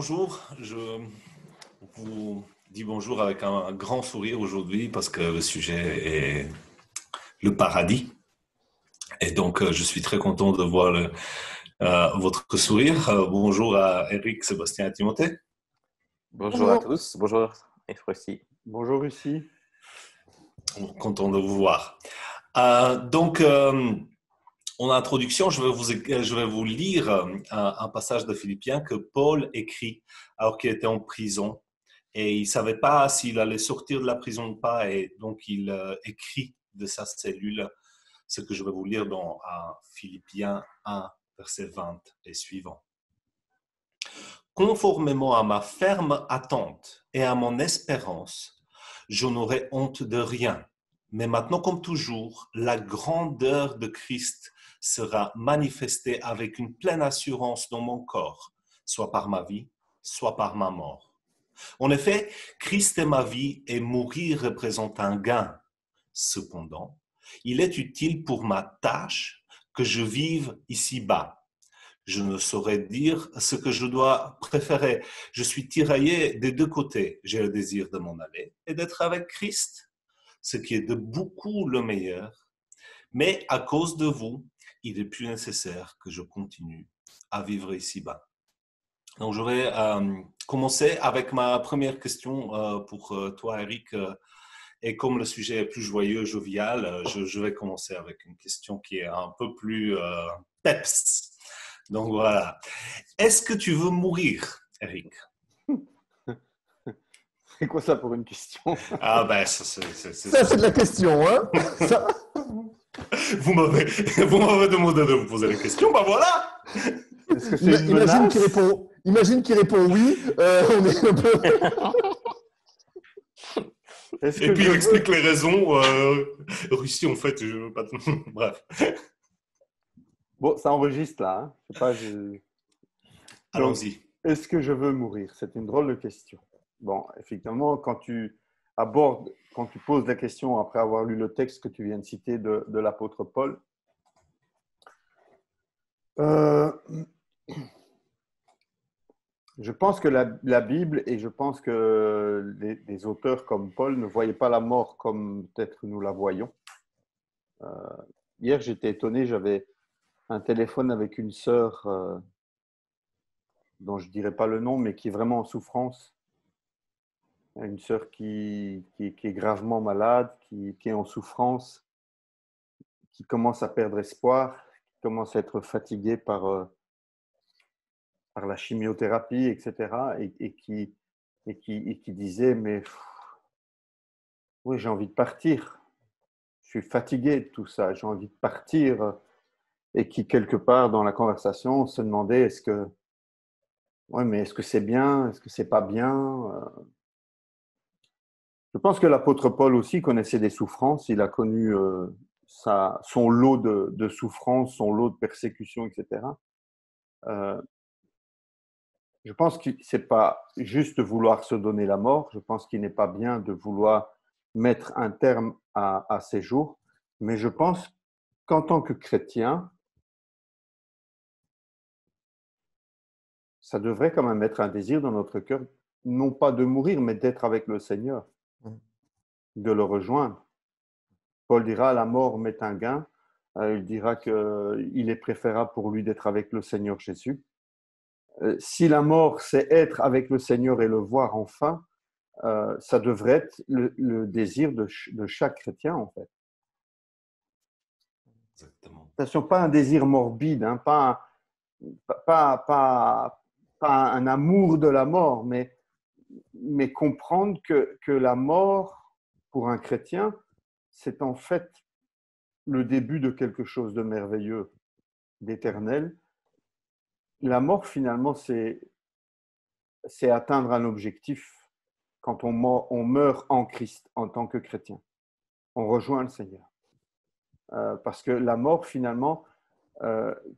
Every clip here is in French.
bonjour. Je vous dis bonjour avec un grand sourire aujourd'hui parce que le sujet est le paradis. Et donc, je suis très content de voir votre sourire. Bonjour à Eric, Sébastien et Timothée. Bonjour à Bonjour. tous, bonjour Efrosi. Bonjour Lucie. Content de vous voir. Donc, en introduction, je vais vous lire un passage de Philippiens que Paul écrit alors qu'il était en prison. Et il ne savait pas s'il allait sortir de la prison ou pas. Et donc, il écrit de sa cellule ce que je vais vous lire dans Philippiens 1, verset 20 et suivant. Conformément à ma ferme attente et à mon espérance, je n'aurai honte de rien. Mais maintenant, comme toujours, la grandeur de Christ sera manifestée avec une pleine assurance dans mon corps, soit par ma vie, soit par ma mort. En effet, Christ est ma vie et mourir représente un gain. Cependant, il est utile pour ma tâche que je vive ici-bas. Je ne saurais dire ce que je dois préférer. Je suis tiraillé des deux côtés. J'ai le désir de m'en aller et d'être avec Christ, ce qui est de beaucoup le meilleur. Mais à cause de vous, il est plus nécessaire que je continue à vivre ici-bas. Donc, je vais commencer avec ma première question pour toi, Eric. Et comme le sujet est plus joyeux, jovial, je vais commencer avec une question qui est un peu plus peps. Donc, voilà. Est-ce que tu veux mourir, Eric? C'est quoi ça pour une question? Ah ben, ça, C'est de la question, hein? Ça... Vous m'avez demandé de me poser la question, ben voilà! Est-ce que c'est une menace? Imagine qu'il répond oui, on est un peu... Et puis il explique les raisons. Russie, en fait, je veux pas... Bref. Bon, ça enregistre là. Hein? Je sais pas, Allons-y. Est-ce que je veux mourir? C'est une drôle de question. Bon, effectivement, quand tu poses la question après avoir lu le texte que tu viens de citer de l'apôtre Paul, je pense que la Bible et je pense que les auteurs comme Paul ne voyaient pas la mort comme peut-être nous la voyons. Hier, j'étais étonné, j'avais un téléphone avec une sœur dont je ne dirai pas le nom, mais qui est vraiment en souffrance. Une sœur qui est gravement malade, qui est en souffrance, qui commence à perdre espoir, qui commence à être fatiguée par la chimiothérapie, etc. Et qui disait, mais oui, j'ai envie de partir. Je suis fatigué de tout ça, j'ai envie de partir. Et qui, quelque part, dans la conversation, se demandait, ouais, mais est-ce que c'est bien? Est-ce que c'est pas bien? Je pense que l'apôtre Paul aussi connaissait des souffrances. Il a connu son lot de souffrances, son lot de persécutions, etc. Je pense que ce n'est pas juste vouloir se donner la mort. Je pense qu'il n'est pas bien de vouloir mettre un terme à ses jours. Mais je pense qu'en tant que chrétien, ça devrait quand même être un désir dans notre cœur, non pas de mourir, mais d'être avec le Seigneur, de le rejoindre. Paul dira, la mort m'est un gain. Il dira qu'il est préférable pour lui d'être avec le Seigneur Jésus. Si la mort, c'est être avec le Seigneur et le voir enfin, ça devrait être le désir de chaque chrétien, en fait. Exactement. Attention, pas un désir morbide, hein, pas un amour de la mort, mais comprendre que la mort, pour un chrétien, c'est en fait le début de quelque chose de merveilleux, d'éternel. La mort, finalement, c'est atteindre un objectif quand on meurt en Christ en tant que chrétien. On rejoint le Seigneur. Parce que la mort, finalement,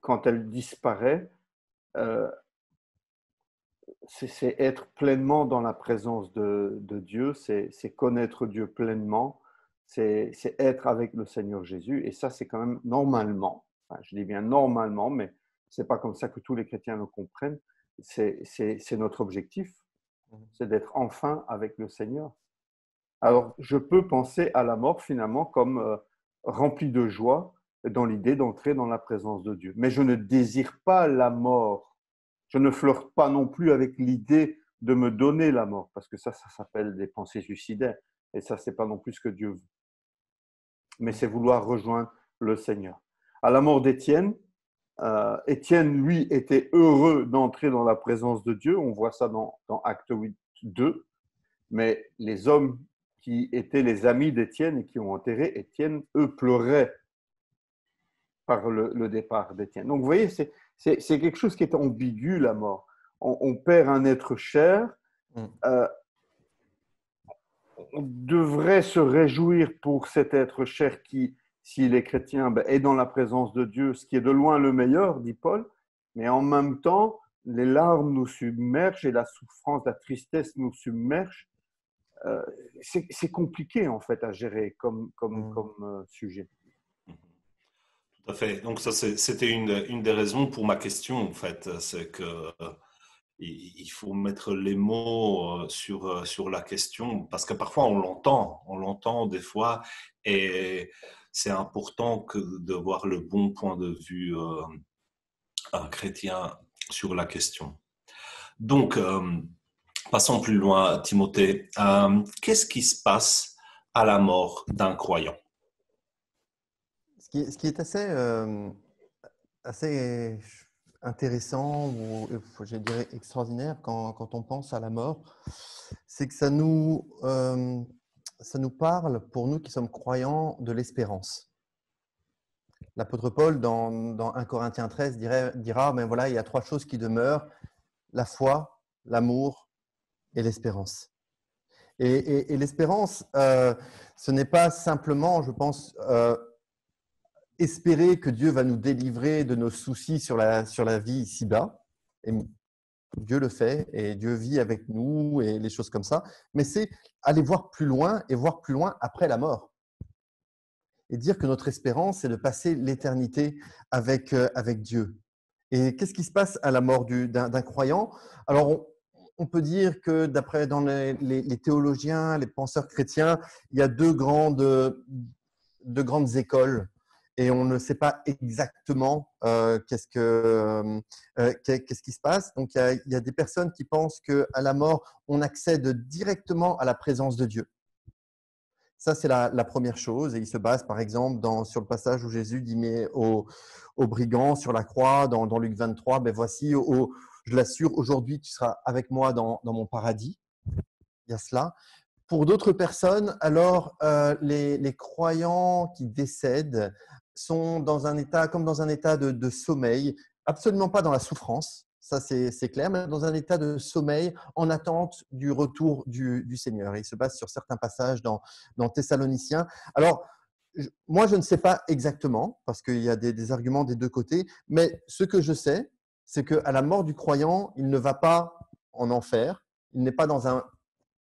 quand elle disparaît, c'est être pleinement dans la présence de Dieu, c'est connaître Dieu pleinement, c'est être avec le Seigneur Jésus. Et ça, c'est quand même normalement, enfin, je dis bien normalement, mais ce n'est pas comme ça que tous les chrétiens le comprennent, c'est notre objectif, c'est d'être enfin avec le Seigneur. Alors, je peux penser à la mort finalement comme rempli de joie dans l'idée d'entrer dans la présence de Dieu. Mais je ne désire pas la mort. Je ne flirte pas non plus avec l'idée de me donner la mort, parce que ça s'appelle des pensées suicidaires. Et ça, ce n'est pas non plus ce que Dieu veut. Mais c'est vouloir rejoindre le Seigneur. À la mort d'Étienne, Étienne, lui, était heureux d'entrer dans la présence de Dieu. On voit ça dans Acte 8, 2. Mais les hommes qui étaient les amis d'Étienne et qui ont enterré Étienne, eux, pleuraient par le départ d'Étienne. Donc, vous voyez, c'est quelque chose qui est ambigu, la mort. On perd un être cher. On devrait se réjouir pour cet être cher qui, s'il est chrétien, est dans la présence de Dieu, ce qui est de loin le meilleur, dit Paul. Mais en même temps, les larmes nous submergent et la souffrance, la tristesse nous submerge. C'est compliqué en fait à gérer comme sujet. Tout à fait. Donc ça, c'était une des raisons pour ma question en fait, c'est que il faut mettre les mots sur la question parce que parfois on l'entend des fois et c'est important de voir le bon point de vue chrétien sur la question. Donc, passons plus loin, Timothée. Qu'est-ce qui se passe à la mort d'un croyant? Ce qui est assez intéressant ou je dirais extraordinaire quand on pense à la mort, c'est que ça nous parle, pour nous qui sommes croyants, de l'espérance. L'apôtre Paul, dans 1 Corinthiens 13, dira, mais voilà, il y a 3 choses qui demeurent, la foi, l'amour et l'espérance. Et l'espérance, ce n'est pas simplement, je pense, espérer que Dieu va nous délivrer de nos soucis sur la vie ici-bas. Et Dieu le fait et Dieu vit avec nous et les choses comme ça. Mais c'est aller voir plus loin et voir plus loin après la mort. Et dire que notre espérance, c'est de passer l'éternité avec Dieu. Et qu'est-ce qui se passe à la mort d'un croyant? Alors, on peut dire que dans les théologiens, les penseurs chrétiens, il y a deux grandes écoles. Et on ne sait pas exactement qu'est-ce qui se passe. Donc, il y a des personnes qui pensent qu'à la mort, on accède directement à la présence de Dieu. Ça, c'est la première chose. Et il se base, par exemple, sur le passage où Jésus dit mais aux brigands sur la croix, dans Luc 23, ben voici, je l'assure, aujourd'hui, tu seras avec moi dans mon paradis. Il y a cela. Pour d'autres personnes, alors, les croyants qui décèdent sont dans un état, comme dans un état de sommeil, absolument pas dans la souffrance, ça c'est clair, mais dans un état de sommeil en attente du retour du Seigneur. Et il se base sur certains passages dans Thessaloniciens. Alors, moi, je ne sais pas exactement, parce qu'il y a des arguments des deux côtés, mais ce que je sais, c'est qu'à la mort du croyant, il ne va pas en enfer, il n'est pas dans un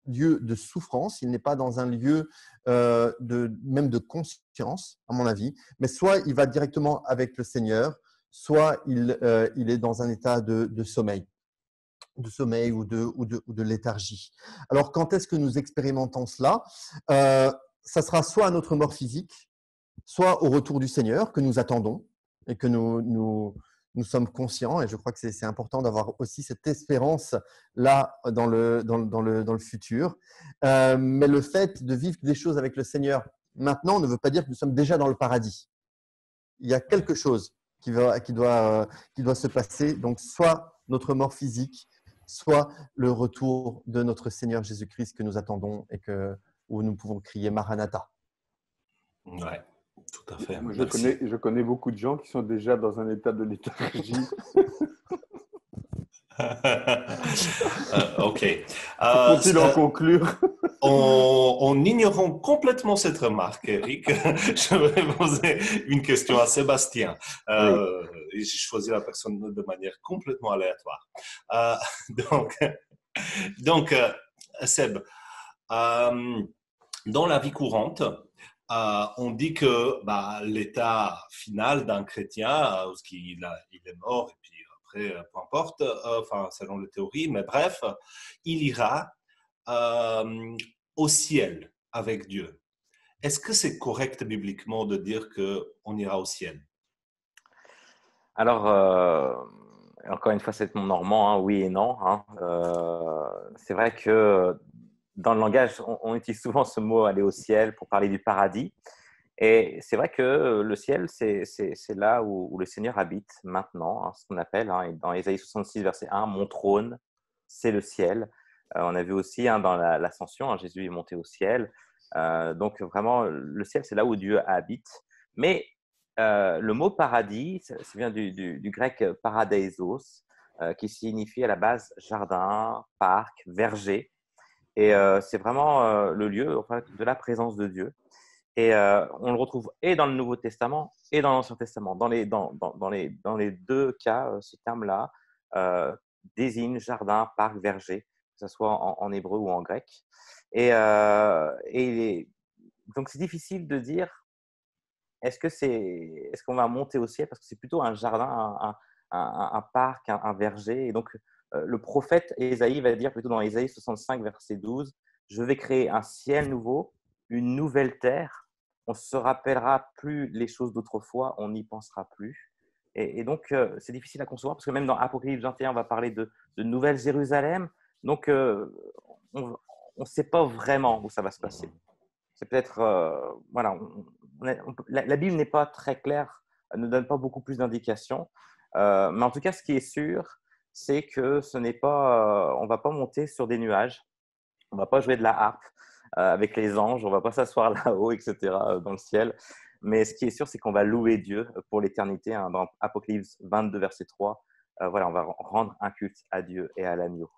lieu de souffrance, il n'est pas dans un lieu même de conscience, à mon avis, mais soit il va directement avec le Seigneur, soit il est dans un état de sommeil ou de léthargie. Alors, quand est-ce que nous expérimentons cela? Ça sera soit à notre mort physique, soit au retour du Seigneur que nous attendons et que nous sommes conscients, et je crois que c'est important d'avoir aussi cette espérance-là dans le futur. Mais le fait de vivre des choses avec le Seigneur maintenant ne veut pas dire que nous sommes déjà dans le paradis. Il y a quelque chose qui doit se passer, donc soit notre mort physique, soit le retour de notre Seigneur Jésus-Christ que nous attendons et où nous pouvons crier Maranatha. Ouais. Tout à fait. Moi, je connais beaucoup de gens qui sont déjà dans un état de léthargie. Ok. Faut-il en conclure? En ignorant complètement cette remarque, Eric, je vais poser une question à Sébastien. J'ai choisi la personne de manière complètement aléatoire. Donc, Seb, dans la vie courante, on dit que l'état final d'un chrétien, il est mort et puis après, peu importe, enfin, selon la théorie, mais bref, il ira au ciel avec Dieu. Est-ce que c'est correct bibliquement de dire qu'on ira au ciel? Alors, encore une fois, c'est mon normand, hein, oui et non. Hein. C'est vrai que dans le langage, on utilise souvent ce mot aller au ciel pour parler du paradis. Et c'est vrai que le ciel, c'est là où le Seigneur habite maintenant, hein, ce qu'on appelle, hein, dans Ésaïe 66, verset 1, mon trône, c'est le ciel. On a vu aussi hein, dans l'ascension, hein, Jésus est monté au ciel. Donc vraiment, le ciel, c'est là où Dieu habite. Mais le mot paradis, ça vient du grec paradeisos, qui signifie à la base jardin, parc, verger. Et c'est vraiment le lieu enfin, de la présence de Dieu. Et on le retrouve et dans le Nouveau Testament et dans l'Ancien Testament. Dans les deux cas, ce terme-là désigne jardin, parc, verger, que ce soit en hébreu ou en grec. Et donc, c'est difficile de dire est-ce qu'on va monter au ciel parce que c'est plutôt un jardin, un parc, un verger. Et donc, le prophète Ésaïe va dire plutôt dans Ésaïe 65, verset 12, je vais créer un ciel nouveau, une nouvelle terre. On ne se rappellera plus les choses d'autrefois, on n'y pensera plus. Et donc, c'est difficile à concevoir parce que même dans Apocalypse 21, on va parler de Nouvelle Jérusalem. Donc, on ne sait pas vraiment où ça va se passer. C'est peut-être, voilà, la Bible n'est pas très claire, elle ne donne pas beaucoup plus d'indications. Mais en tout cas, ce qui est sûr, c'est que ce n'est pas, on ne va pas monter sur des nuages, on ne va pas jouer de la harpe avec les anges, on ne va pas s'asseoir là-haut, etc., dans le ciel. Mais ce qui est sûr, c'est qu'on va louer Dieu pour l'éternité. Hein, dans Apocalypse 22, verset 3, voilà, on va rendre un culte à Dieu et à l'agneau.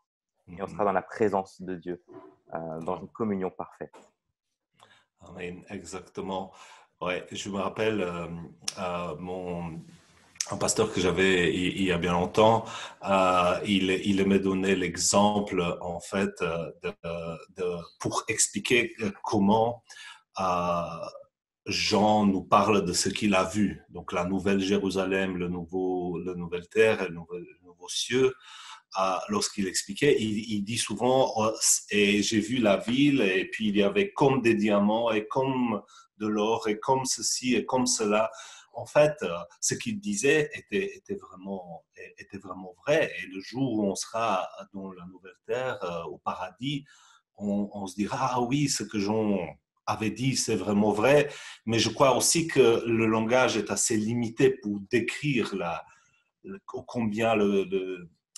Et on sera dans la présence de Dieu, dans une communion parfaite. Amen, exactement. Ouais, je me rappelle un pasteur que j'avais il y a bien longtemps, il aimait donner l'exemple en fait pour expliquer comment Jean nous parle de ce qu'il a vu, donc la nouvelle Jérusalem, la nouvelle terre, le nouveau cieux. Lorsqu'il expliquait, il dit souvent et j'ai vu la ville et puis il y avait comme des diamants et comme de l'or et comme ceci et comme cela. En fait, ce qu'il disait était vraiment vrai. Et le jour où on sera dans la nouvelle terre, au paradis, on se dira ah oui, ce que Jean avait dit, c'est vraiment vrai. Mais je crois aussi que le langage est assez limité pour décrire combien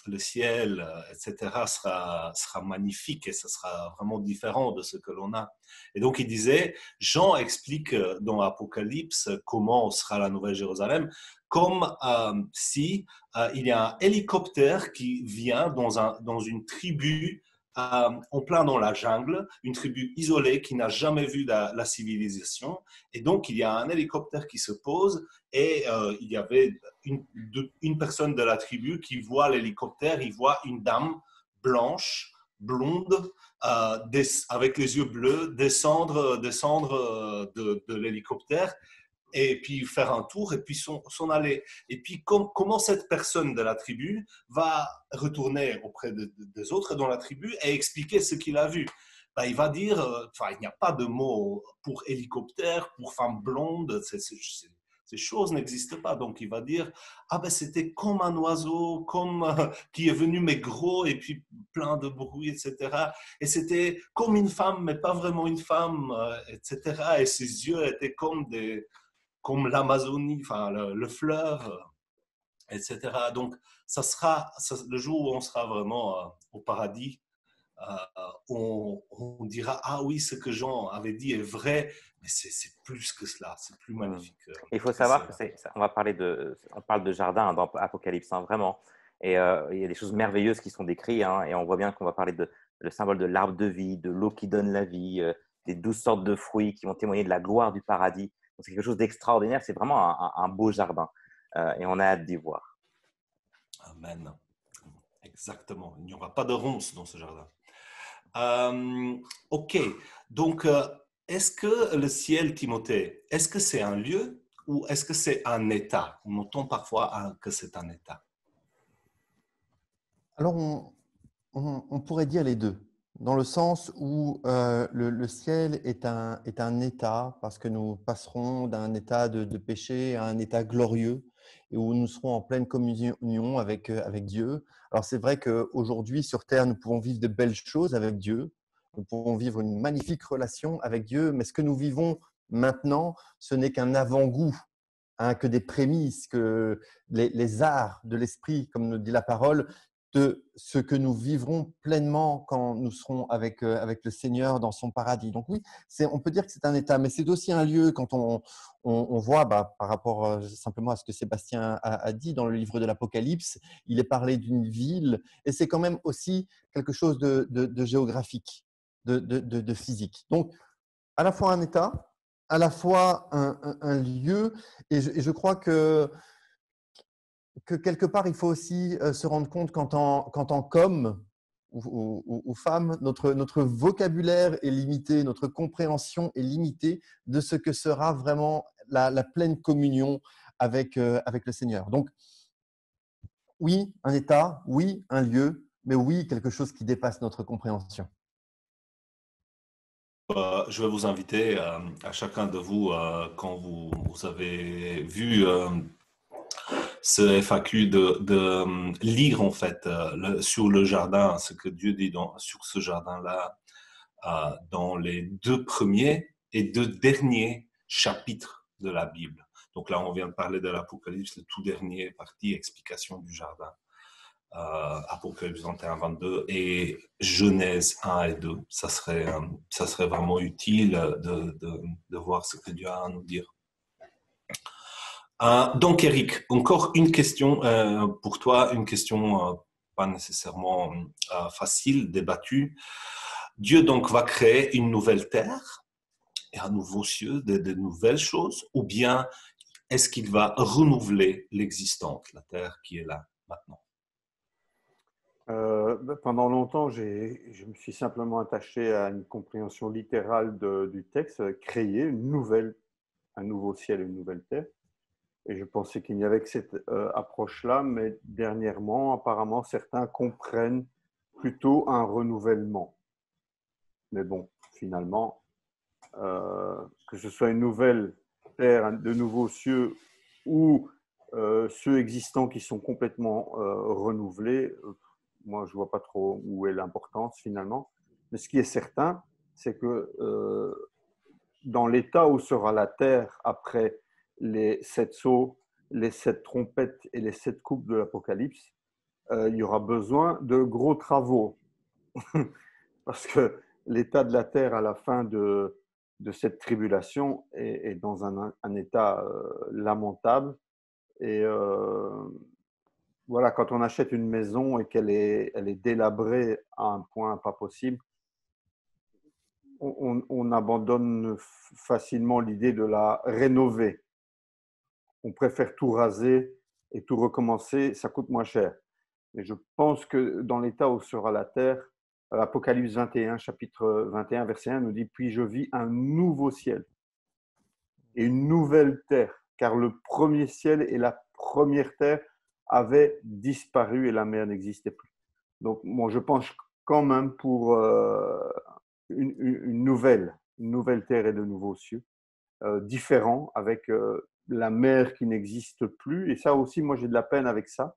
le ciel, etc., sera magnifique et ce sera vraiment différent de ce que l'on a. Et donc, il disait, Jean explique dans Apocalypse comment sera la Nouvelle Jérusalem, comme si il y a un hélicoptère qui vient dans une tribu en plein dans la jungle, une tribu isolée qui n'a jamais vu la civilisation. Et donc, il y a un hélicoptère qui se pose et il y avait une personne de la tribu qui voit l'hélicoptère, il voit une dame blanche, blonde, avec les yeux bleus, descendre de l'hélicoptère et puis faire un tour et puis s'en aller. Et puis comment cette personne de la tribu va retourner auprès des autres dans la tribu et expliquer ce qu'il a vu. Ben, il va dire, il n'y a pas de mot pour hélicoptère, pour femme blonde, ces choses n'existent pas. Donc il va dire, ah ben c'était comme un oiseau, comme qui est venu mais gros et puis plein de bruit, etc. Et c'était comme une femme, mais pas vraiment une femme, etc. Et ses yeux étaient comme l'Amazonie, enfin le fleuve, etc. Donc, le jour où on sera vraiment au paradis, on dira ah oui, ce que Jean avait dit est vrai, mais c'est plus que cela, c'est plus magnifique. Il faut savoir que on parle de jardin dans Apocalypse, hein, vraiment. Et il y a des choses merveilleuses qui sont décrites, hein, et on voit bien qu'on va parler le symbole de l'arbre de vie, de l'eau qui donne la vie, des 12 sortes de fruits qui vont témoigner de la gloire du paradis. Donc, c'est quelque chose d'extraordinaire, c'est vraiment un beau jardin, et on a hâte d'y voir. Amen. Exactement, il n'y aura pas de ronces dans ce jardin. Ok, donc est-ce que le ciel, Timothée, est-ce que c'est un lieu ou est-ce que c'est un état? On entend parfois que c'est un état. Alors, on pourrait dire les deux, dans le sens où le ciel est un état, parce que nous passerons d'un état de péché à un état glorieux, et où nous serons en pleine communion avec Dieu. Alors, c'est vrai qu'aujourd'hui, sur Terre, nous pouvons vivre de belles choses avec Dieu, nous pouvons vivre une magnifique relation avec Dieu, mais ce que nous vivons maintenant, ce n'est qu'un avant-goût, hein, que des prémices, que les arts de l'esprit, comme nous dit la parole, de ce que nous vivrons pleinement quand nous serons avec le Seigneur dans son paradis. Donc oui, on peut dire que c'est un état, mais c'est aussi un lieu quand on voit, par rapport simplement à ce que Sébastien a dit dans le livre de l'Apocalypse, il est parlé d'une ville, et c'est quand même aussi quelque chose de géographique, de physique. Donc, à la fois un état, à la fois un lieu, et je crois que quelque part, il faut aussi se rendre compte qu'en tant qu'homme ou femme, notre vocabulaire est limité, notre compréhension est limitée de ce que sera vraiment la pleine communion avec le Seigneur. Donc, oui, un état, oui, un lieu, mais oui, quelque chose qui dépasse notre compréhension. Je vais vous inviter à chacun de vous, quand vous avez vu ce FAQ, de lire en fait sur le jardin, ce que Dieu dit sur ce jardin-là, dans les 2 premiers et 2 derniers chapitres de la Bible. Donc là, on vient de parler de l'Apocalypse, le tout dernier partie, explication du jardin. Apocalypse 21, 22 et Genèse 1 et 2. Ça serait vraiment utile de voir ce que Dieu a à nous dire. Donc, Eric, encore une question pour toi, une question pas nécessairement facile, débattue. Dieu donc va créer une nouvelle terre et un nouveau ciel, de nouvelles choses, ou bien est-ce qu'il va renouveler l'existante, la terre qui est là maintenant? Pendant longtemps, je me suis simplement attaché à une compréhension littérale du texte, créer un nouveau ciel et une nouvelle terre. Et je pensais qu'il n'y avait que cette approche-là, mais dernièrement, apparemment, certains comprennent plutôt un renouvellement. Mais bon, finalement, que ce soit une nouvelle terre, de nouveaux cieux ou ceux existants qui sont complètement renouvelés, moi, je ne vois pas trop où est l'importance finalement. Mais ce qui est certain, c'est que dans l'état où sera la terre après les 7 sceaux, les 7 trompettes et les 7 coupes de l'Apocalypse, il y aura besoin de gros travaux. Parce que l'état de la terre à la fin de cette tribulation est dans un état lamentable. Et voilà, quand on achète une maison et elle est délabrée à un point pas possible, on abandonne facilement l'idée de la rénover. On préfère tout raser et tout recommencer, ça coûte moins cher. Et je pense que dans l'état où sera la terre, Apocalypse 21, chapitre 21, verset 1 nous dit « Puis je vis un nouveau ciel et une nouvelle terre, car le premier ciel et la première terre avaient disparu et la mer n'existait plus. » Donc, moi, je pense quand même pour une nouvelle terre et de nouveaux cieux, différents, avec la mer qui n'existe plus. Et ça aussi, moi, j'ai de la peine avec ça.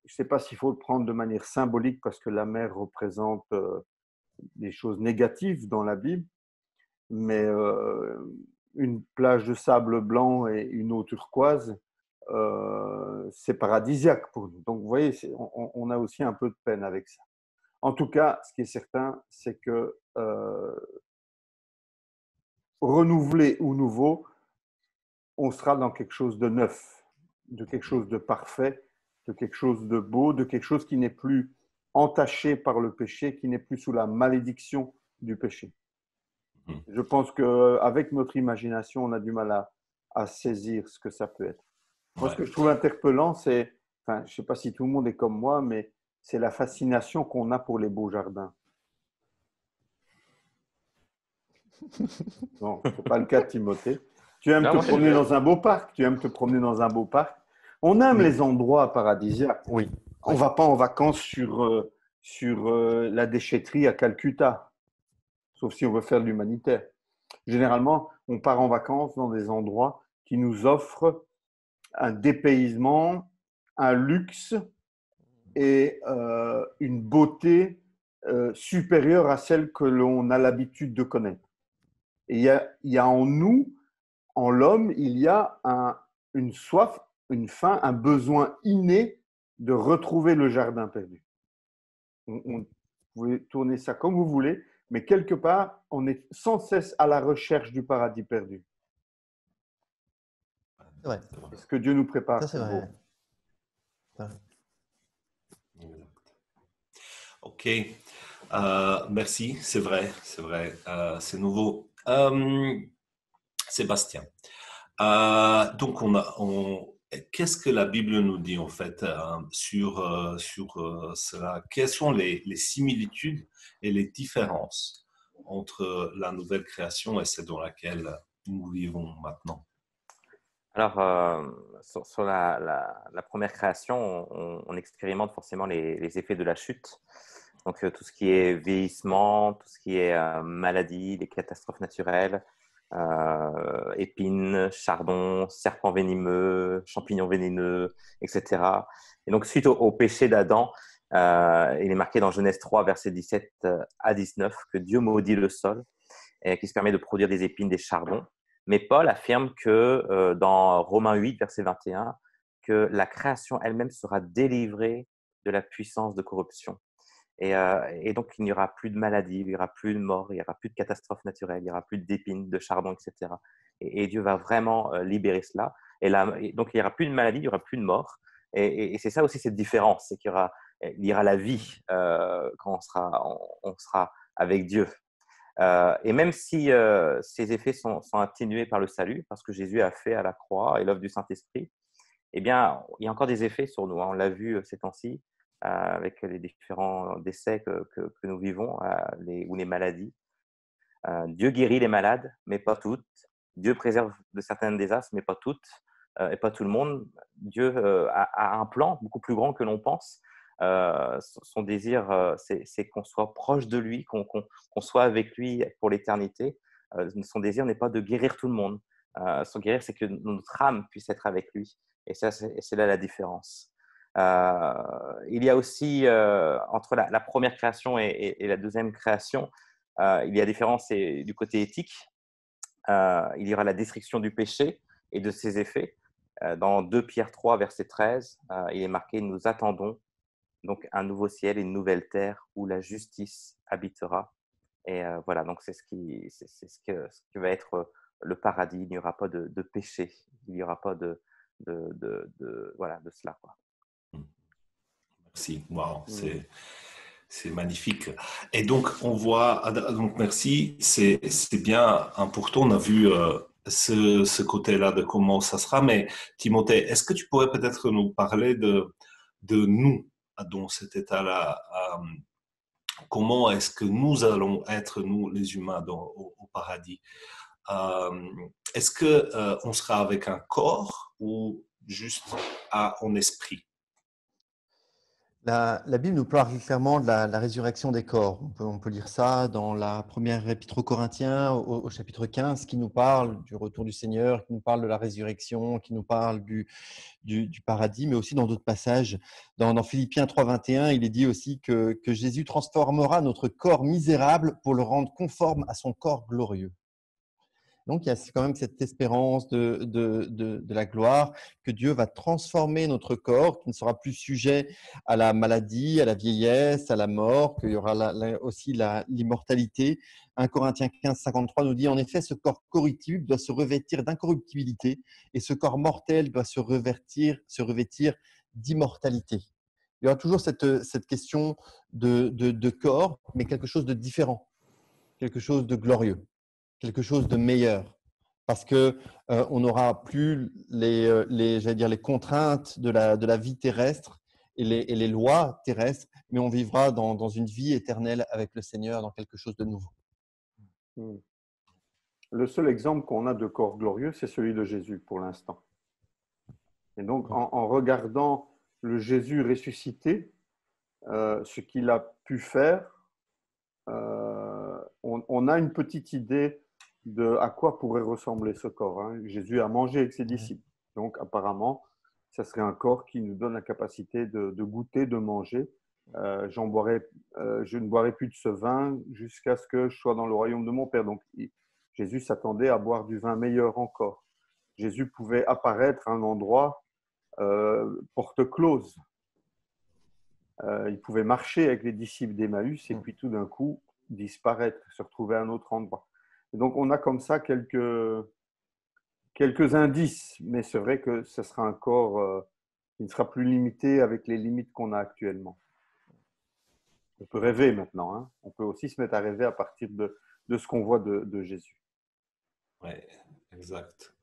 Je ne sais pas s'il faut le prendre de manière symbolique parce que la mer représente des choses négatives dans la Bible, mais une plage de sable blanc et une eau turquoise, c'est paradisiaque pour nous. Donc, vous voyez, on a aussi un peu de peine avec ça. En tout cas, ce qui est certain, c'est que renouvelé ou nouveau, on sera dans quelque chose de neuf, de quelque chose de parfait, de quelque chose de beau, de quelque chose qui n'est plus entaché par le péché, qui n'est plus sous la malédiction du péché. Je pense qu'avec notre imagination, on a du mal à saisir ce que ça peut être. Moi, ce que je trouve interpellant, c'est, enfin, je ne sais pas si tout le monde est comme moi, mais c'est la fascination qu'on a pour les beaux jardins. Non, ce n'est pas le cas de Timothée. Tu aimes te promener dans un beau parc. Tu aimes te promener dans un beau parc. On aime les endroits paradisiaques. Oui. On ne va pas en vacances sur la déchetterie à Calcutta, sauf si on veut faire de l'humanitaire. Généralement, on part en vacances dans des endroits qui nous offrent un dépaysement, un luxe et une beauté supérieure à celle que l'on a l'habitude de connaître. Et il y a en nous, en l'homme, il y a une soif, une faim, un besoin inné de retrouver le jardin perdu. Vous pouvez tourner ça comme vous voulez, mais quelque part, on est sans cesse à la recherche du paradis perdu. C'est vrai. Et ce que Dieu nous prépare, Ça, c'est c'est beau. vrai. C'est vrai. Ok, merci, c'est vrai, c'est nouveau. Sébastien, donc qu'est-ce que la Bible nous dit en fait sur cela? Quelles sont les similitudes et les différences entre la nouvelle création et celle dans laquelle nous vivons maintenant? Alors, sur la première création, on expérimente forcément les effets de la chute. Donc, tout ce qui est vieillissement, tout ce qui est maladie, les catastrophes naturelles, épines, chardons, serpents venimeux, champignons vénéneux, etc. Et donc, suite au péché d'Adam, il est marqué dans Genèse 3, versets 17 à 19, que Dieu maudit le sol et qui se permet de produire des épines, des chardons. Mais Paul affirme que dans Romains 8, verset 21, que la création elle-même sera délivrée de la puissance de corruption. Et donc, il n'y aura plus de maladie, il n'y aura plus de mort, il n'y aura plus de catastrophes naturelles, il n'y aura plus d'épines, de chardons, etc. Et Dieu va vraiment libérer cela. Donc, il n'y aura plus de maladie, il n'y aura plus de mort. Et c'est ça aussi cette différence, c'est qu'il y aura la vie quand on sera avec Dieu. Et même si ces effets sont atténués par le salut, parce que Jésus a fait à la croix et l'œuvre du Saint-Esprit, eh bien, il y a encore des effets sur nous. On l'a vu ces temps-ci avec les différents décès que nous vivons ou les maladies. Dieu guérit les malades, mais pas toutes. Dieu préserve de certains désastres, mais pas toutes, et pas tout le monde. Dieu a un plan beaucoup plus grand que l'on pense. Son désir, c'est qu'on soit proche de lui, qu'on soit avec lui pour l'éternité. Son désir n'est pas de guérir tout le monde. Son guérir, c'est que notre âme puisse être avec lui. Et ça, c'est là la différence. Il y a aussi, entre la première création et la deuxième création, il y a différence du côté éthique. Il y aura la destruction du péché et de ses effets. Dans 2 Pierre 3, verset 13, il est marqué « Nous attendons donc un nouveau ciel et une nouvelle terre où la justice habitera. » Et voilà, donc c'est ce que va être le paradis. Il n'y aura pas de péché. Il n'y aura pas voilà, de cela, quoi. Merci, wow, c'est magnifique. Et donc, on voit, donc merci, c'est bien important. On a vu ce côté-là de comment ça sera. Mais Timothée, est-ce que tu pourrais peut-être nous parler de nous dans cet état-là? Comment est-ce que nous allons être, nous, les humains, au paradis? Est-ce que on sera avec un corps ou juste en esprit? La Bible nous parle clairement de la résurrection des corps. On peut lire ça dans la première épître aux Corinthiens, au chapitre 15, qui nous parle du retour du Seigneur, qui nous parle de la résurrection, qui nous parle du paradis, mais aussi dans d'autres passages. Dans Philippiens 3, 21, il est dit aussi que Jésus transformera notre corps misérable pour le rendre conforme à son corps glorieux. Donc, il y a quand même cette espérance de la gloire, que Dieu va transformer notre corps, qui ne sera plus sujet à la maladie, à la vieillesse, à la mort, qu'il y aura aussi l'immortalité. 1 Corinthiens 15, 53 nous dit « En effet, ce corps corruptible doit se revêtir d'incorruptibilité et ce corps mortel doit se revêtir d'immortalité. » Il y aura toujours cette question de corps, mais quelque chose de différent, quelque chose de glorieux, quelque chose de meilleur, parce que on n'aura plus j'allais dire les contraintes de la vie terrestre et les lois terrestres, mais on vivra dans une vie éternelle avec le Seigneur, dans quelque chose de nouveau. Le seul exemple qu'on a de corps glorieux, c'est celui de Jésus pour l'instant. Et donc, en regardant le Jésus ressuscité, ce qu'il a pu faire, on a une petite idée de à quoi pourrait ressembler ce corps. Hein. Jésus a mangé avec ses disciples. Donc, apparemment, ça serait un corps qui nous donne la capacité de goûter, de manger. Je ne boirai plus de ce vin jusqu'à ce que je sois dans le royaume de mon Père. Donc, Jésus s'attendait à boire du vin meilleur encore. Jésus pouvait apparaître à un endroit porte close. Il pouvait marcher avec les disciples d'Emmaüs et puis tout d'un coup disparaître, se retrouver à un autre endroit. Et donc, on a comme ça quelques indices, mais c'est vrai que ce sera un corps qui ne sera plus limité avec les limites qu'on a actuellement. On peut rêver maintenant. Hein. On peut aussi se mettre à rêver à partir de ce qu'on voit de Jésus. Oui, exact.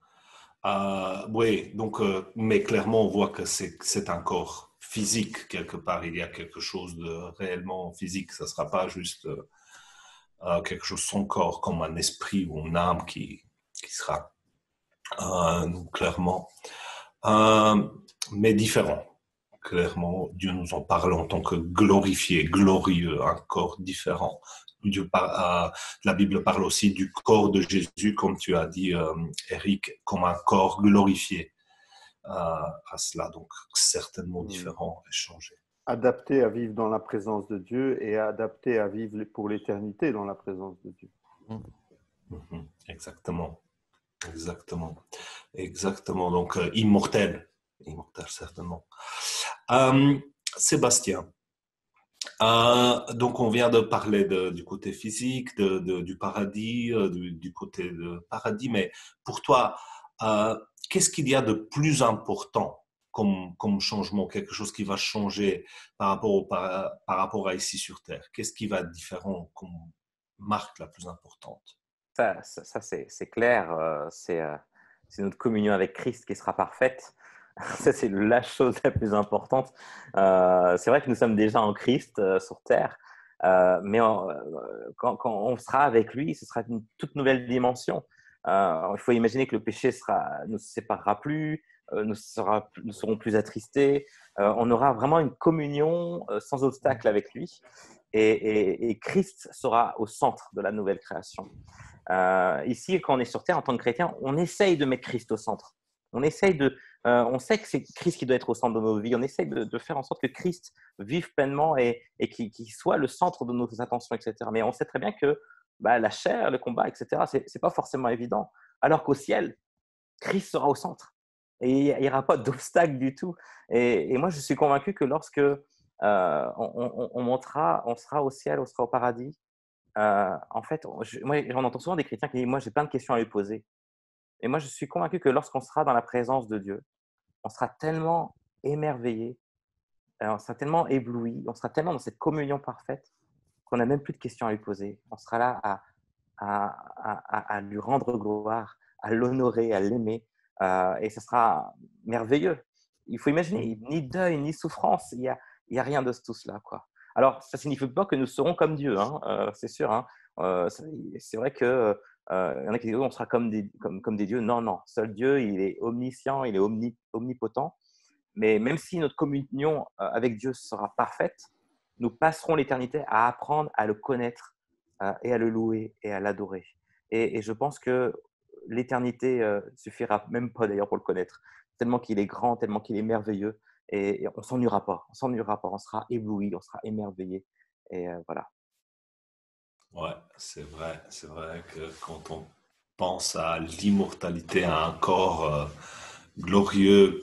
Oui, donc, mais clairement, on voit que c'est un corps physique quelque part. Il y a quelque chose de réellement physique. Ça ne sera pas juste quelque chose, son corps, comme un esprit ou une âme qui sera clairement, mais différent. Clairement, Dieu nous en parle en tant que glorifié, glorieux, un corps différent. La Bible parle aussi du corps de Jésus, comme tu as dit, Eric, comme un corps glorifié à cela. Donc, certainement différent et changé. Adapté à vivre dans la présence de Dieu et adapté à vivre pour l'éternité dans la présence de Dieu. Exactement. Exactement. Donc, immortel, certainement. Sébastien, donc on vient de parler du côté physique, du paradis, du côté de paradis, mais pour toi, qu'est-ce qu'il y a de plus important comme changement, quelque chose qui va changer par rapport à ici sur Terre? Qu'est-ce qui va être différent comme marque la plus importante? Ça c'est clair. C'est notre communion avec Christ qui sera parfaite. Ça, c'est la chose la plus importante. C'est vrai que nous sommes déjà en Christ sur terre, mais quand on sera avec lui, ce sera une toute nouvelle dimension. Il faut imaginer que le péché ne se séparera plus, nous serons plus attristés. On aura vraiment une communion sans obstacle avec lui. Et Christ sera au centre de la nouvelle création. Ici, quand on est sur Terre, en tant que chrétien, on essaye de mettre Christ au centre. On sait que c'est Christ qui doit être au centre de nos vies. On essaye de faire en sorte que Christ vive pleinement et qu'il soit le centre de nos attentions, etc. Mais on sait très bien que la chair, le combat, etc., c'est pas forcément évident. Alors qu'au ciel, Christ sera au centre. Et il n'y aura pas d'obstacle du tout. Et moi, je suis convaincu que lorsque on sera au ciel, on sera au paradis, en fait, moi, j'en entends souvent des chrétiens qui disent « Moi, j'ai plein de questions à lui poser ». Et moi, je suis convaincu que lorsqu'on sera dans la présence de Dieu, on sera tellement émerveillé, on sera tellement ébloui, on sera tellement dans cette communion parfaite qu'on n'a même plus de questions à lui poser. On sera là à lui rendre gloire, à l'honorer, à l'aimer, et ce sera merveilleux. Il faut imaginer, ni deuil, ni souffrance, il y a rien de tout cela, quoi. Alors, ça ne signifie pas que nous serons comme Dieu, hein, c'est sûr. Hein. C'est vrai que il y en a qui disent on sera comme des dieux. Non, non. Seul Dieu, il est omniscient, il est omnipotent. Mais même si notre communion avec Dieu sera parfaite, nous passerons l'éternité à apprendre à le connaître et à le louer et à l'adorer. Et je pense que l'éternité suffira même pas d'ailleurs pour le connaître. Tellement qu'il est grand, tellement qu'il est merveilleux. Et on ne s'ennuiera pas. On s'ennuiera pas. On sera ébloui, on sera émerveillé. Et voilà. Ouais, c'est vrai que quand on pense à l'immortalité, à un corps glorieux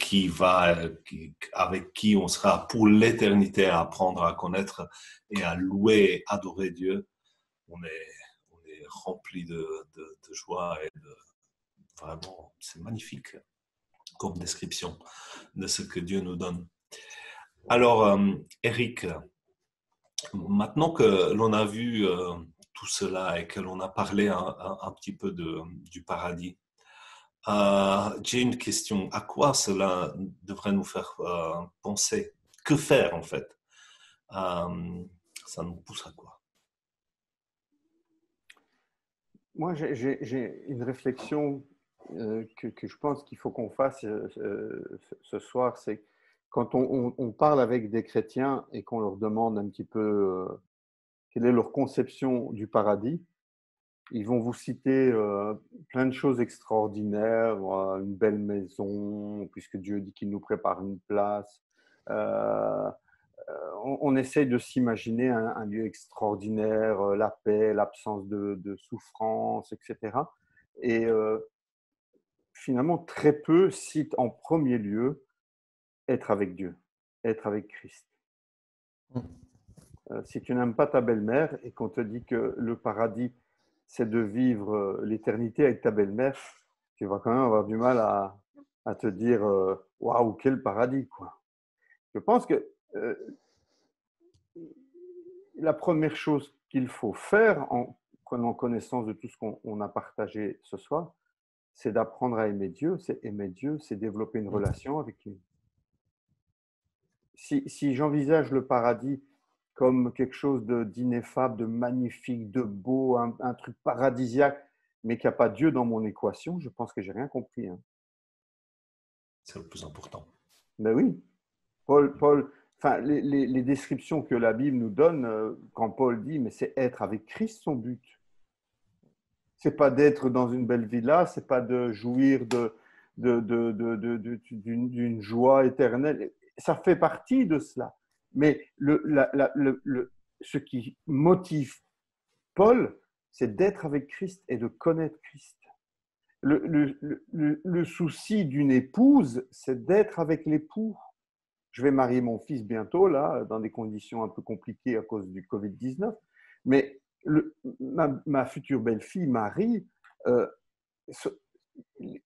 avec qui on sera pour l'éternité à apprendre à connaître et à louer et adorer Dieu, on est rempli de joie et vraiment, c'est magnifique comme description de ce que Dieu nous donne. Alors, Eric, maintenant que l'on a vu tout cela et que l'on a parlé un petit peu du paradis, j'ai une question. À quoi cela devrait nous faire penser? Que faire en fait? Ça nous pousse à quoi? Moi, j'ai une réflexion que je pense qu'il faut qu'on fasse ce soir, c'est quand on parle avec des chrétiens et qu'on leur demande un petit peu quelle est leur conception du paradis, ils vont vous citer plein de choses extraordinaires, une belle maison, puisque Dieu dit qu'il nous prépare une place. Euh, on essaye de s'imaginer un lieu extraordinaire, la paix, l'absence de souffrance, etc. Et finalement, très peu citent en premier lieu être avec Dieu, être avec Christ. Si tu n'aimes pas ta belle-mère et qu'on te dit que le paradis, c'est de vivre l'éternité avec ta belle-mère, tu vas quand même avoir du mal à te dire waouh, quel paradis, quoi. Je pense que la première chose qu'il faut faire en prenant connaissance de tout ce qu'on a partagé ce soir, c'est d'apprendre à aimer Dieu. C'est aimer Dieu, c'est développer une relation avec lui. Si j'envisage le paradis comme quelque chose d'ineffable, de magnifique, de beau, un truc paradisiaque, mais qu'il n'y a pas Dieu dans mon équation, je pense que j'ai rien compris. Hein. C'est le plus important. Ben oui, enfin, les descriptions que la Bible nous donne, quand Paul dit, mais c'est être avec Christ son but. C'est pas d'être dans une belle villa, c'est pas de jouir d'une joie éternelle. Ça fait partie de cela. Mais ce qui motive Paul, c'est d'être avec Christ et de connaître Christ. Le souci d'une épouse, c'est d'être avec l'époux. Je vais marier mon fils bientôt, là, dans des conditions un peu compliquées à cause du Covid-19. Mais ma future belle-fille, Marie,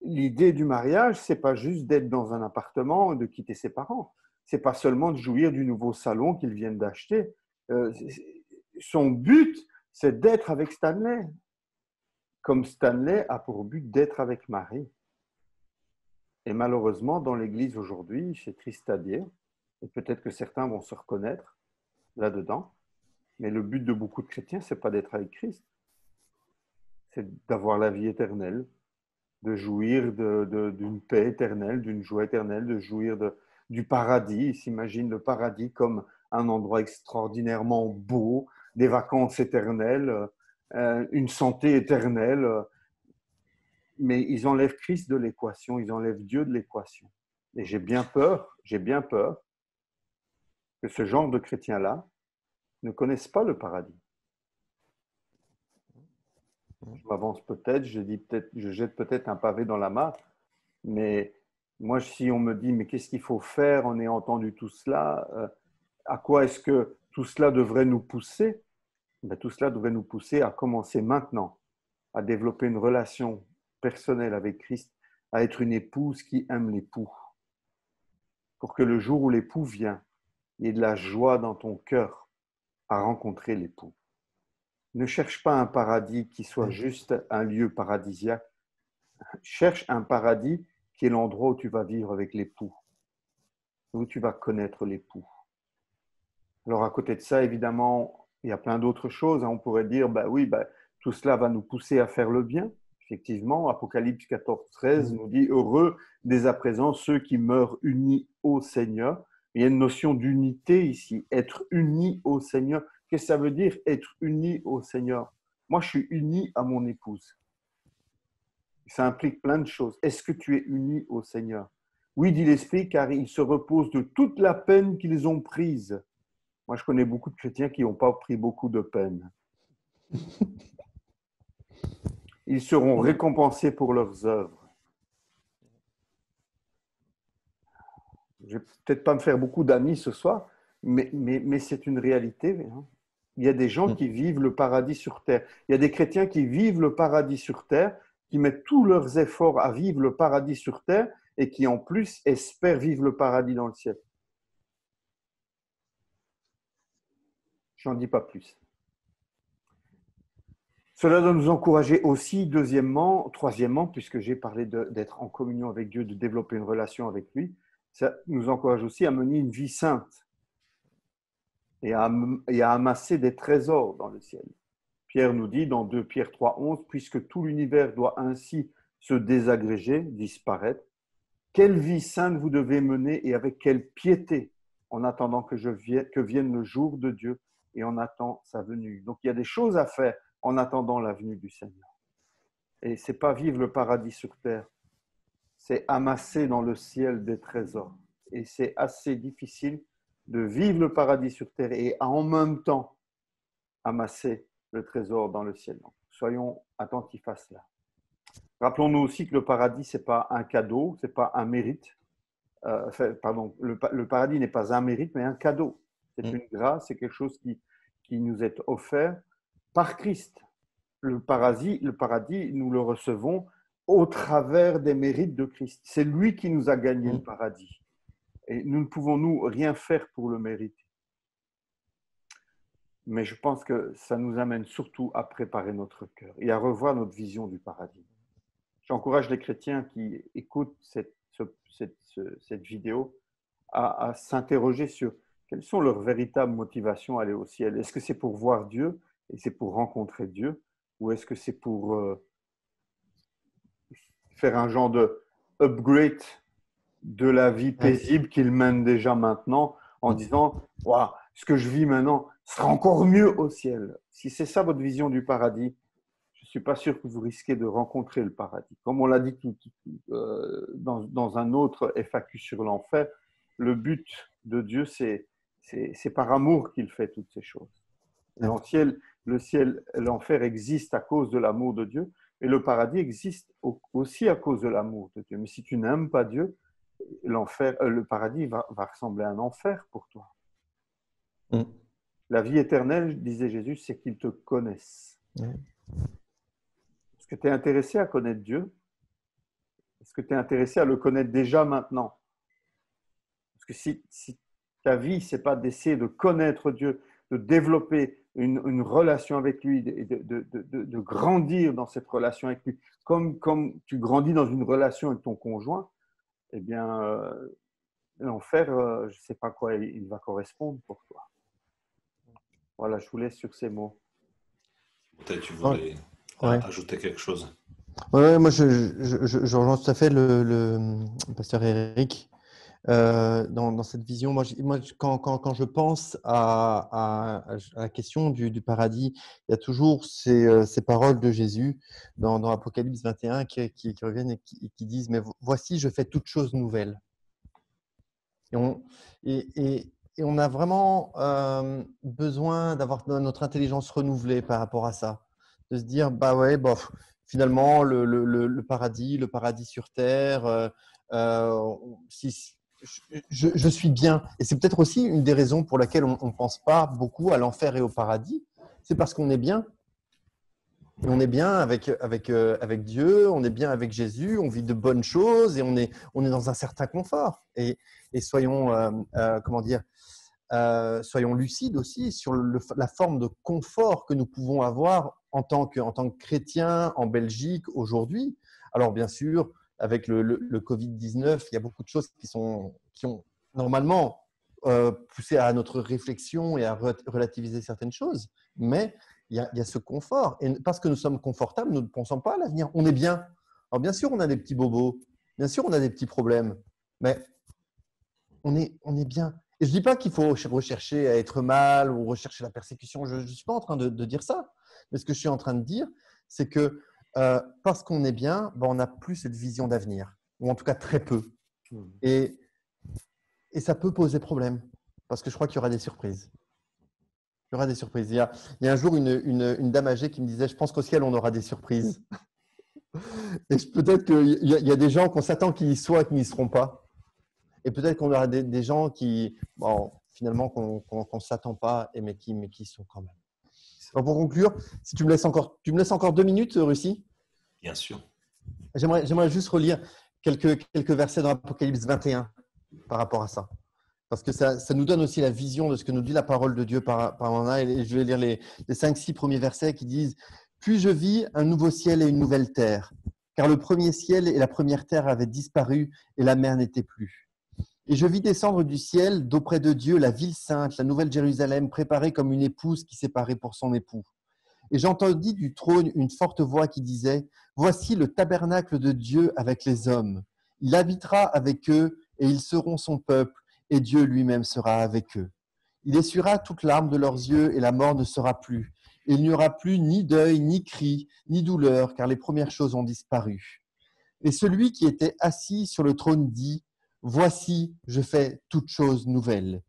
l'idée du mariage, c'est pas juste d'être dans un appartement, de quitter ses parents. C'est pas seulement de jouir du nouveau salon qu'ils viennent d'acheter. Son but, c'est d'être avec Stanley. Comme Stanley a pour but d'être avec Marie. Et malheureusement, dans l'Église aujourd'hui, c'est triste à dire, et peut-être que certains vont se reconnaître là-dedans, mais le but de beaucoup de chrétiens, c'est pas d'être avec Christ, c'est d'avoir la vie éternelle, de jouir d'une paix éternelle, d'une joie éternelle, de jouir du paradis. Ils s'imaginent le paradis comme un endroit extraordinairement beau, des vacances éternelles, une santé éternelle. Mais ils enlèvent Christ de l'équation, ils enlèvent Dieu de l'équation. Et j'ai bien peur que ce genre de chrétiens-là ne connaissent pas le paradis. Je m'avance peut-être, je jette peut-être un pavé dans la mare, mais moi, si on me dit, mais qu'est-ce qu'il faut faire en ayant entendu tout cela, à quoi est-ce que tout cela devrait nous pousser? Ben, tout cela devrait nous pousser à commencer maintenant, à développer une relation personnelle avec Christ, à être une épouse qui aime l'époux, pour que le jour où l'époux vient, il y ait de la joie dans ton cœur à rencontrer l'époux. Ne cherche pas un paradis qui soit juste un lieu paradisiaque. Cherche un paradis qui est l'endroit où tu vas vivre avec l'époux, où tu vas connaître l'époux. Alors à côté de ça, évidemment, il y a plein d'autres choses. On pourrait dire, tout cela va nous pousser à faire le bien. Effectivement, Apocalypse 14, 13 nous dit, heureux dès à présent ceux qui meurent unis au Seigneur. Il y a une notion d'unité ici, être uni au Seigneur. Qu'est-ce que ça veut dire, être uni au Seigneur? Moi, je suis uni à mon épouse. Ça implique plein de choses. Est-ce que tu es uni au Seigneur? Oui, dit l'Esprit, car ils se reposent de toute la peine qu'ils ont prise. Moi, je connais beaucoup de chrétiens qui n'ont pas pris beaucoup de peine. Ils seront récompensés pour leurs œuvres. Je ne vais peut-être pas me faire beaucoup d'amis ce soir, mais c'est une réalité. Hein. Il y a des gens qui vivent le paradis sur terre. Il y a des chrétiens qui vivent le paradis sur terre, qui mettent tous leurs efforts à vivre le paradis sur terre et qui en plus espèrent vivre le paradis dans le ciel. Je n'en dis pas plus. Cela doit nous encourager aussi, troisièmement, puisque j'ai parlé d'être en communion avec Dieu, de développer une relation avec lui, ça nous encourage aussi à mener une vie sainte et à amasser des trésors dans le ciel. Pierre nous dit dans 2 Pierre 3, 11, puisque tout l'univers doit ainsi se désagréger, disparaître, quelle vie sainte vous devez mener et avec quelle piété en attendant que vienne le jour de Dieu et on attend sa venue. Donc, il y a des choses à faire en attendant la venue du Seigneur. Et ce n'est pas vivre le paradis sur terre, c'est amasser dans le ciel des trésors. Et c'est assez difficile de vivre le paradis sur terre et en même temps amasser le trésor dans le ciel. Donc, soyons attentifs à cela. Rappelons-nous aussi que le paradis, ce n'est pas un cadeau, ce n'est pas un mérite. Le paradis n'est pas un mérite, mais un cadeau. C'est une grâce, c'est quelque chose qui nous est offert par Christ. Le paradis, nous le recevons au travers des mérites de Christ. C'est lui qui nous a gagné le paradis. Et nous ne pouvons, nous, rien faire pour le mériter. Mais je pense que ça nous amène surtout à préparer notre cœur et à revoir notre vision du paradis. J'encourage les chrétiens qui écoutent cette vidéo à s'interroger sur quelles sont leurs véritables motivations à aller au ciel. Est-ce que c'est pour voir Dieu et c'est pour rencontrer Dieu, ou est-ce que c'est pour faire un genre de upgrade de la vie paisible qu'ils mènent déjà maintenant en disant « Waouh, ce que je vis maintenant sera encore mieux au ciel ». Si c'est ça votre vision du paradis, je ne suis pas sûr que vous risquez de rencontrer le paradis. Comme on l'a dit dans un autre FAQ sur l'enfer, le but de Dieu, c'est par amour qu'il fait toutes ces choses. Le ciel, l'enfer existe à cause de l'amour de Dieu, et le paradis existe aussi à cause de l'amour de Dieu. Mais si tu n'aimes pas Dieu, le paradis va ressembler à un enfer pour toi. La vie éternelle, disait Jésus, c'est qu'ils te connaissent. Est-ce que tu es intéressé à connaître Dieu? Est-ce que tu es intéressé à le connaître déjà maintenant? Parce que si ta vie, ce n'est pas d'essayer de connaître Dieu, de développer une relation avec lui, de grandir dans cette relation avec lui, comme tu grandis dans une relation avec ton conjoint, eh bien, l'enfer, je ne sais pas à quoi il va correspondre pour toi. Voilà, je vous laisse sur ces mots. Peut-être tu voulais ajouter quelque chose. Oui, moi je rejoins tout à fait le pasteur Eric dans cette vision. Moi, quand je pense à la question du paradis, il y a toujours ces paroles de Jésus dans Apocalypse 21 qui reviennent et qui disent « Mais voici, je fais toutes choses nouvelles ». Et on a vraiment besoin d'avoir notre intelligence renouvelée par rapport à ça. De se dire, bah ouais, finalement, le paradis sur terre, je suis bien. Et c'est peut-être aussi une des raisons pour laquelle on ne pense pas beaucoup à l'enfer et au paradis. C'est parce qu'on est bien. Et on est bien avec Dieu, on est bien avec Jésus, on vit de bonnes choses et on est dans un certain confort. Et soyons, soyons lucides aussi sur la forme de confort que nous pouvons avoir en tant que chrétiens en Belgique aujourd'hui. Alors bien sûr, avec le Covid-19, il y a beaucoup de choses qui ont normalement poussé à notre réflexion et à relativiser certaines choses, mais il y a ce confort. Et parce que nous sommes confortables, nous ne pensons pas à l'avenir. On est bien. Alors bien sûr, on a des petits bobos, bien sûr, on a des petits problèmes, mais on est bien. Et je ne dis pas qu'il faut rechercher à être mal ou rechercher la persécution. Je ne suis pas en train de dire ça. Mais ce que je suis en train de dire, c'est que parce qu'on est bien, on n'a plus cette vision d'avenir, ou en tout cas très peu. Et ça peut poser problème, parce que je crois qu'il y aura des surprises. Il y aura des surprises. Il y a un jour une dame âgée qui me disait « Je pense qu'au ciel, on aura des surprises. » Et peut-être qu'il y a des gens qu'on s'attend qu'ils y soient et qui n'y seront pas. Et peut-être qu'on aura des gens qui, finalement, qu'on ne s'attend pas, mais qui sont quand même. Alors pour conclure, si tu me laisses encore 2 minutes, Russie. Bien sûr. J'aimerais juste relire quelques versets dans Apocalypse 21 par rapport à ça. Parce que ça nous donne aussi la vision de ce que nous dit la parole de Dieu par là. Et je vais lire les 5-6 premiers versets qui disent « Puis je vis un nouveau ciel et une nouvelle terre, car le premier ciel et la première terre avaient disparu et la mer n'était plus. Et je vis descendre du ciel, d'auprès de Dieu, la ville sainte, la nouvelle Jérusalem, préparée comme une épouse qui s'est parée pour son époux. Et j'entendis du trône une forte voix qui disait « Voici le tabernacle de Dieu avec les hommes. Il habitera avec eux et ils seront son peuple et Dieu lui-même sera avec eux. Il essuiera toute larme de leurs yeux et la mort ne sera plus. Et il n'y aura plus ni deuil, ni cri, ni douleur, car les premières choses ont disparu. Et celui qui était assis sur le trône dit, « Voici, je fais toutes choses nouvelles. »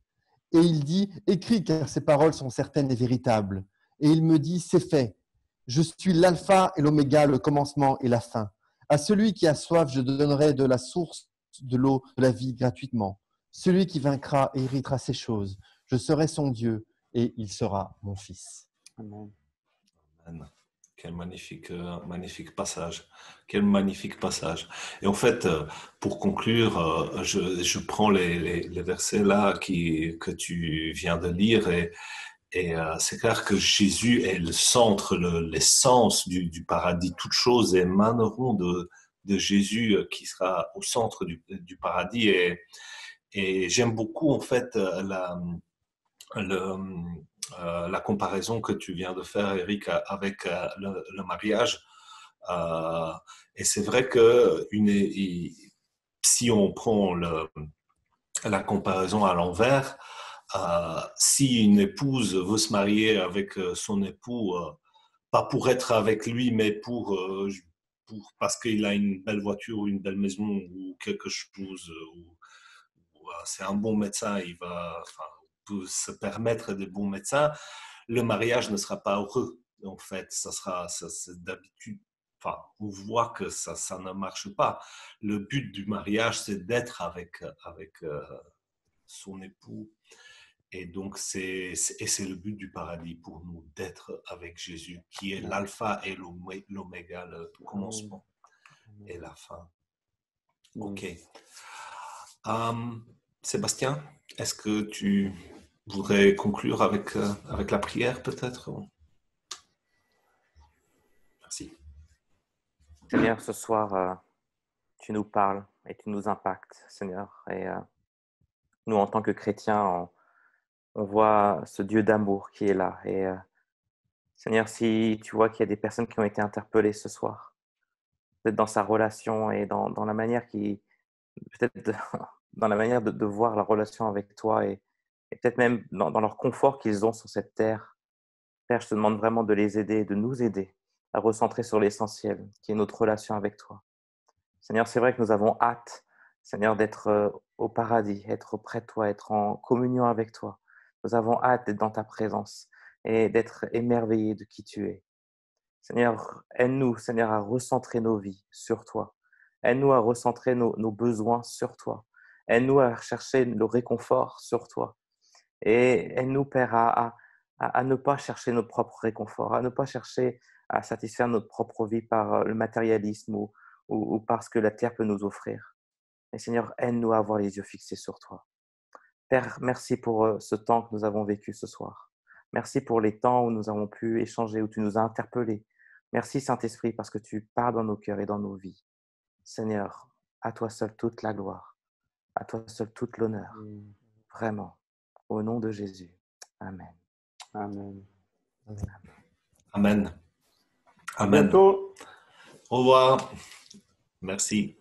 Et il dit, « Écris, car ces paroles sont certaines et véritables. » Et il me dit, « C'est fait. Je suis l'alpha et l'oméga, le commencement et la fin. À celui qui a soif, je donnerai de la source de l'eau de la vie gratuitement. Celui qui vaincra héritera ces choses. Je serai son Dieu et il sera mon fils. » Amen. Amen. Quel magnifique passage. Quel magnifique passage. Et en fait, pour conclure, je prends les versets là que tu viens de lire et c'est clair que Jésus est le centre, l'essence du paradis. Toutes choses émaneront de Jésus qui sera au centre du paradis. Et j'aime beaucoup en fait la comparaison que tu viens de faire, Eric, avec le mariage. Et c'est vrai que si on prend la comparaison à l'envers, si une épouse veut se marier avec son époux, pas pour être avec lui, mais parce qu'il a une belle voiture ou une belle maison ou quelque chose, c'est un bon médecin, peut se permettre des bons médecins, le mariage ne sera pas heureux. En fait, c'est d'habitude, on voit que ça ne marche pas. Le but du mariage, c'est d'être avec son époux. Et donc, c'est le but du paradis pour nous, d'être avec Jésus, qui est l'alpha et l'oméga, le commencement et la fin. Ok. Sébastien, est-ce que tu voudrais conclure avec la prière peut-être? Merci. Seigneur, ce soir, tu nous parles et tu nous impactes, Seigneur. Et nous, en tant que chrétiens, on voit ce Dieu d'amour qui est là. Et Seigneur, si tu vois qu'il y a des personnes qui ont été interpellées ce soir, peut-être dans sa relation et dans la manière dans la manière de voir la relation avec toi et peut-être même dans leur confort qu'ils ont sur cette terre. Père, je te demande vraiment de les aider, de nous aider à recentrer sur l'essentiel, qui est notre relation avec toi. Seigneur, c'est vrai que nous avons hâte, Seigneur, d'être au paradis, être près de toi, être en communion avec toi. Nous avons hâte d'être dans ta présence et d'être émerveillés de qui tu es. Seigneur, aide-nous, Seigneur, à recentrer nos vies sur toi. Aide-nous à recentrer nos besoins sur toi. Aide-nous à chercher le réconfort sur toi. Et aide-nous, Père, à ne pas chercher notre propre réconfort, à ne pas chercher à satisfaire notre propre vie par le matérialisme ou par ce que la terre peut nous offrir. Et Seigneur, aide-nous à avoir les yeux fixés sur toi. Père, merci pour ce temps que nous avons vécu ce soir. Merci pour les temps où nous avons pu échanger, où tu nous as interpellés. Merci Saint-Esprit parce que tu parles dans nos cœurs et dans nos vies. Seigneur, à toi seul toute la gloire, à toi seul toute l'honneur. Vraiment, au nom de Jésus. Amen. Amen. Amen. À Amen. bientôt. Au revoir. Merci.